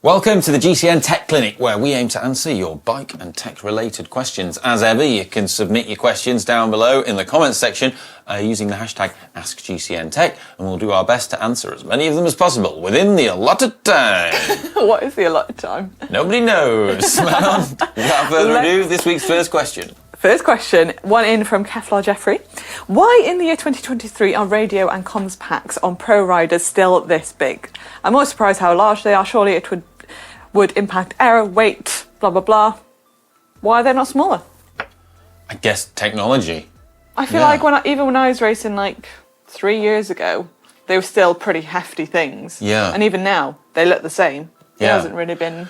Welcome to the GCN Tech Clinic, where we aim to answer your bike and tech-related questions. As ever, you can submit your questions down below in the comments section using the hashtag askgcntech, and we'll do our best to answer as many of them as possible within the allotted time. What is the allotted time? Nobody knows. Manon, without further ado, this week's first question. First question, one in from Keflar Jeffrey. Why in the year 2023 are radio and comms packs on pro riders still this big? I'm more surprised how large they are. Surely it would impact aero, weight, blah, blah, blah. Why are they not smaller? I guess technology. I feel like even when I was racing like 3 years ago, they were still pretty hefty things. Yeah. And even now, they look the same. It Yeah. hasn't really been...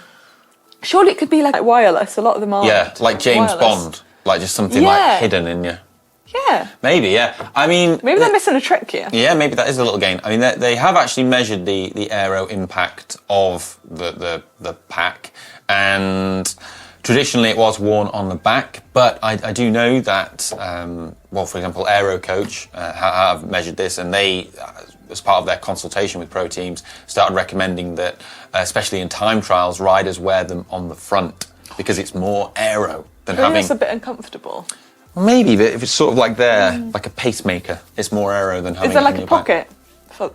Surely it could be like wireless. A lot of them are. Yeah, like James wireless. Bond. Like just something like hidden in you. Yeah. Maybe, yeah. I mean... Maybe they're missing a trick here. Yeah, maybe that is a little gain. I mean, they have actually measured the aero impact of the pack, and traditionally it was worn on the back, but I do know that, well, for example, Aero Coach have measured this, and they, as part of their consultation with pro teams, started recommending that, especially in time trials, riders wear them on the front because it's more aero than having... It's a bit uncomfortable. Maybe, but if it's sort of like like a pacemaker, it's more aero than having. Is there it like in a your back. pocket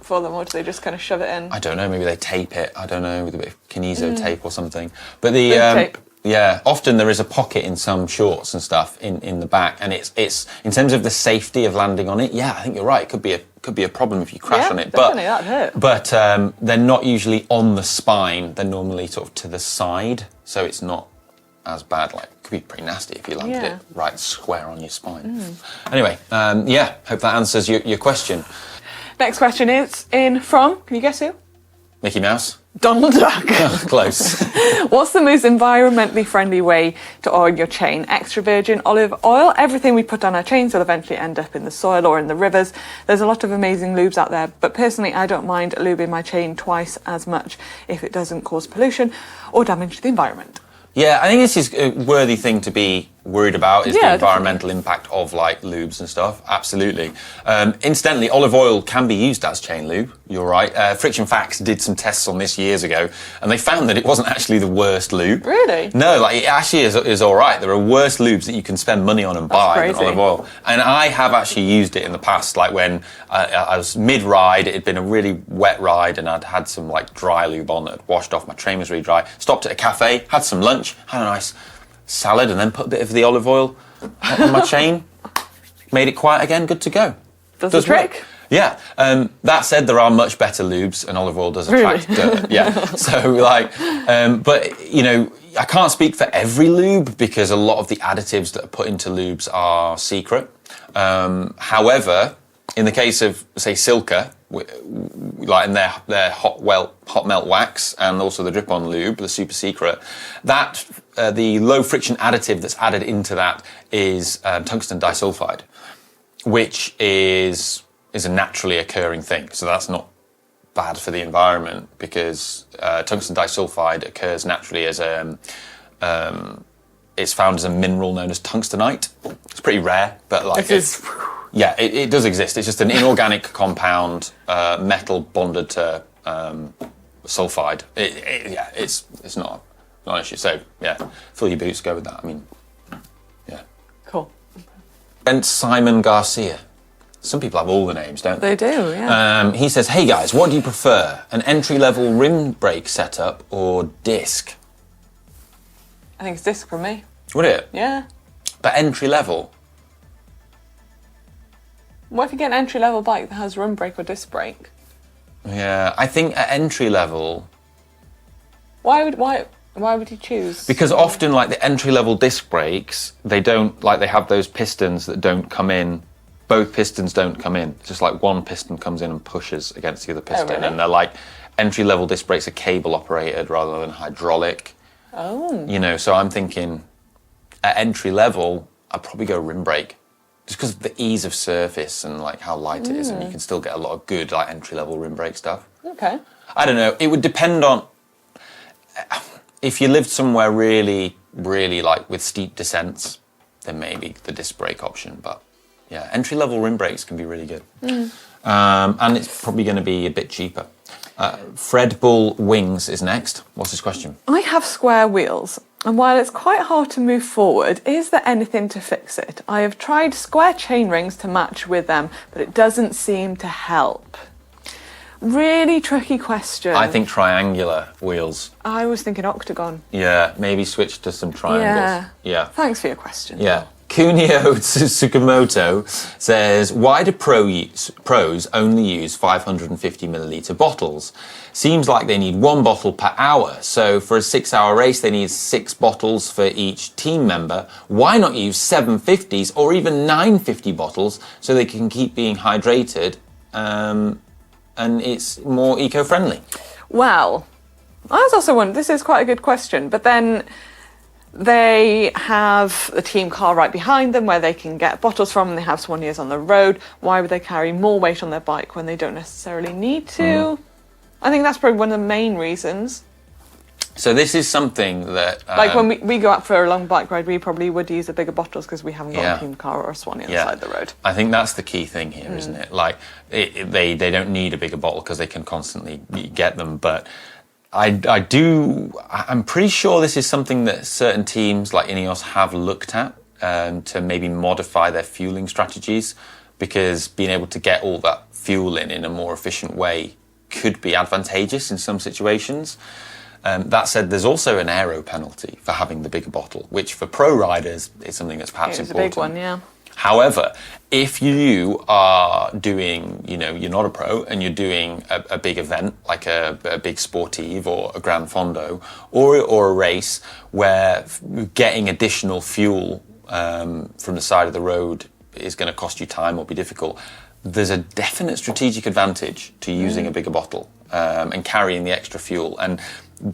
for them, or do they just kind of shove it in? I don't know. Maybe they tape it. I don't know, with a bit of kineso tape or something. But Tape. yeah, often there is a pocket in some shorts and stuff in the back, and it's in terms of the safety of landing on it. Yeah, I think you're right. It could be a problem if you crash on it. Definitely, that'd hurt. But they're not usually on the spine. They're normally sort of to the side, so it's not as bad. Like, it could be pretty nasty if you landed it right square on your spine. Anyway, yeah, hope that answers your question. Next question is in from, can you guess who? Mickey Mouse? Donald Duck. Close. What's the most environmentally friendly way to oil your chain? Extra virgin olive oil. Everything we put on our chains will eventually end up in the soil or in the rivers. There's a lot of amazing lubes out there, but personally I don't mind lubing my chain twice as much if it doesn't cause pollution or damage to the environment. Yeah, I think this is a worthy thing to be worried about, is the environmental impact of like lubes and stuff. Absolutely. Incidentally, olive oil can be used as chain lube. You're right. Friction Facts did some tests on this years ago, and they found that it wasn't actually the worst lube. Really? No, like it actually is all right. There are worse lubes that you can spend money on and buy than olive oil. And I have actually used it in the past, like when I was mid-ride, it had been a really wet ride, and I'd had some like dry lube on that had washed off. My train was really dry. Stopped at a cafe, had some lunch, had a nice salad, and then put a bit of the olive oil on my chain, made it quiet again, good to go. Does the trick? Work. Yeah. That said, there are much better lubes, and olive oil does attract dirt. Yeah. So like, but you know, I can't speak for every lube because a lot of the additives that are put into lubes are secret. However, in the case of say Silka, like in their hot melt wax and also the drip-on lube, the super secret, that the low friction additive that's added into that is tungsten disulfide, which is a naturally occurring thing. So that's not bad for the environment because tungsten disulfide occurs naturally as it's found as a mineral known as tungstenite. It's pretty rare, but like yeah, it does exist. It's just an inorganic compound, metal bonded to sulfide. Yeah, it's not an issue. So yeah, fill your boots, go with that. I mean, yeah. Cool. And Simon Garcia. Some people have all the names, don't they? They do, yeah. He says, "Hey guys, what do you prefer? An entry-level rim brake setup or disc?" I think it's disc for me. Would it? Yeah. But entry-level. What if you get an entry-level bike that has rim brake or disc brake? Yeah, I think at entry-level... Why would you choose? Because often, like, the entry-level disc brakes, they don't, like, they have those pistons that don't come in. Both pistons don't come in. It's just like one piston comes in and pushes against the other piston. Oh, really? And they're like, entry-level disc brakes are cable-operated rather than hydraulic. Oh. You know, so I'm thinking, at entry-level, I'd probably go rim brake. Just because of the ease of surface and like how light it is, and you can still get a lot of good like entry-level rim brake stuff. Okay. I don't know. It would depend on if you lived somewhere really, really like with steep descents, then maybe the disc brake option. But yeah, entry-level rim brakes can be really good, and it's probably going to be a bit cheaper. Fred Bull Wings is next. What's his question? I have square wheels, and while it's quite hard to move forward, is there anything to fix it? I have tried square chain rings to match with them, but it doesn't seem to help. Really tricky question. I think triangular wheels. I was thinking octagon. Yeah, maybe switch to some triangles. Yeah. Thanks for your question. Yeah. Kunio Tsukamoto says, why do pros only use 550 milliliter bottles? Seems like they need 1 bottle per hour. So for a 6-hour race, they need 6 bottles for each team member. Why not use 750s or even 950 bottles so they can keep being hydrated? And it's more eco-friendly. Well, I was also wondering, this is quite a good question, but then they have the team car right behind them where they can get bottles from, and they have someone years on the road. Why would they carry more weight on their bike when they don't necessarily need to? I think that's probably one of the main reasons. So this is something that... like when we go out for a long bike ride, we probably would use the bigger bottles because we haven't got a team car or a Swanee on the side of the road. I think that's the key thing here, isn't it? Like, they don't need a bigger bottle because they can constantly get them. But I'm pretty sure this is something that certain teams like Ineos have looked at to maybe modify their fueling strategies, because being able to get all that fuel in a more efficient way could be advantageous in some situations. That said, there's also an aero penalty for having the bigger bottle, which for pro riders is something that's perhaps important. It's a big one, yeah. However, if you are doing, you're not a pro and you're doing a big event like a big sportive or a Gran Fondo or a race where getting additional fuel from the side of the road is going to cost you time or be difficult, there's a definite strategic advantage to using a bigger bottle and carrying the extra fuel. And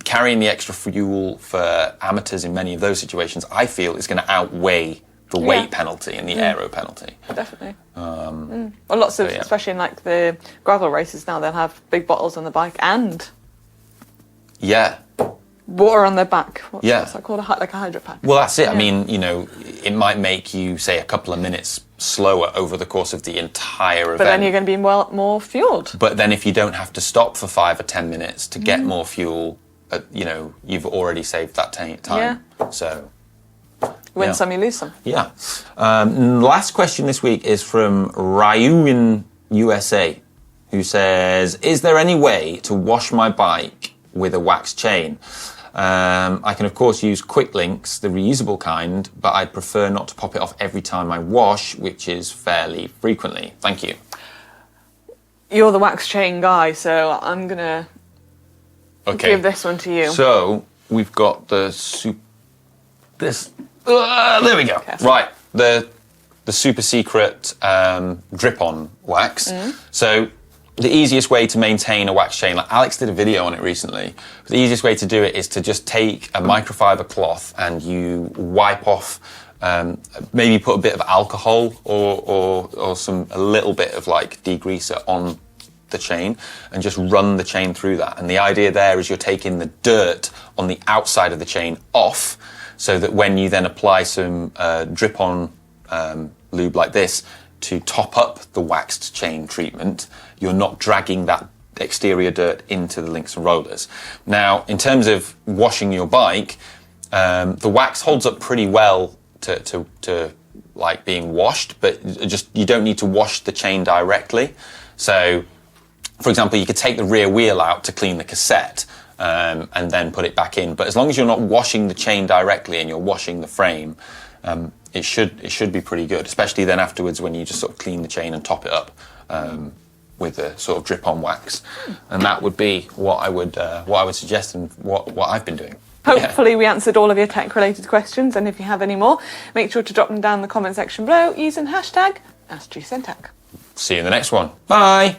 carrying the extra fuel for amateurs in many of those situations, I feel, is going to outweigh the weight penalty and the aero penalty. Definitely. Well, lots of, especially in like the gravel races now, they'll have big bottles on the bike and water on their back. What's that called? Like a hydro pack. Well, that's it. I mean, it might make you, say, a couple of minutes slower over the course of the entire event. But then you're going to be more fueled. But then if you don't have to stop for 5 or 10 minutes to get more fuel, you've already saved that time. Yeah. So... win some, you lose some. Yeah. Last question this week is from Ryuin USA, who says, is there any way to wash my bike with a wax chain? I can, of course, use quick links, the reusable kind, but I'd prefer not to pop it off every time I wash, which is fairly frequently. Thank you. You're the wax chain guy, so I'm going to give this one to you. So we've got there we go. Careful. Right, the super secret drip-on wax. So the easiest way to maintain a wax chain, like Alex did a video on it recently, the easiest way to do it is to just take a microfiber cloth and you wipe off, maybe put a bit of alcohol or a little bit of like degreaser on the chain and just run the chain through that. And the idea there is you're taking the dirt on the outside of the chain off, so that when you then apply some drip-on lube like this to top up the waxed chain treatment, you're not dragging that exterior dirt into the links and rollers. Now, in terms of washing your bike, the wax holds up pretty well to like being washed, but just you don't need to wash the chain directly. So, for example, you could take the rear wheel out to clean the cassette, and then put it back in. But as long as you're not washing the chain directly and you're washing the frame, it should be pretty good, especially then afterwards when you just sort of clean the chain and top it up with the sort of drip-on wax. And that would be what I would suggest and what I've been doing. Hopefully we answered all of your tech-related questions, and if you have any more, make sure to drop them down in the comment section below using hashtag #AskGCNTech. See you in the next one. Bye!